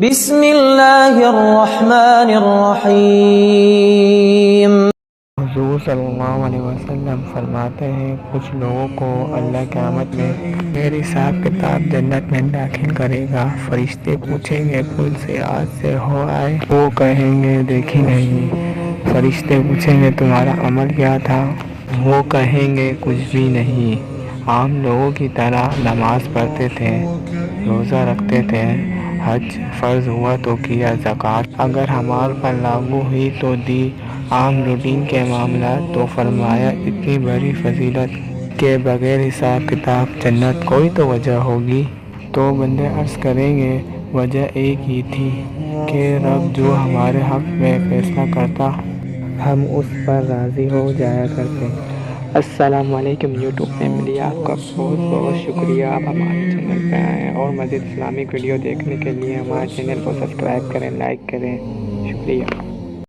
بسم اللہ الرحمن الرحیم۔ حضور صلی اللہ علیہ وسلم فرماتے ہیں کچھ لوگوں کو اللہ قیامت میں بغیر حساب کتاب جنت میں داخل کرے گا۔ فرشتے پوچھیں گے کل سے آج سے ہو آئے؟ وہ کہیں گے دیکھی نہیں۔ فرشتے پوچھیں گے تمہارا عمل کیا تھا؟ وہ کہیں گے کچھ بھی نہیں، عام لوگوں کی طرح نماز پڑھتے تھے، روزہ رکھتے تھے، حج فرض ہوا تو کیا، زکوٰۃ اگر ہمارے پر لاگو ہوئی تو دی، عام روٹین کے معاملات۔ تو فرمایا اتنی بڑی فضیلت کے بغیر حساب کتاب جنت کوئی تو وجہ ہوگی۔ تو بندے عرض کریں گے وجہ ایک ہی تھی کہ رب جو ہمارے حق میں فیصلہ کرتا ہم اس پر راضی ہو جایا کرتے۔ السلام علیکم یوٹیوب فیملی، آپ کا بہت بہت شکریہ۔ آپ ہمارے چینل پہ آئیں اور مزید اسلامک ویڈیو دیکھنے کے لیے ہمارے چینل کو سبسکرائب کریں، لائک کریں، شکریہ۔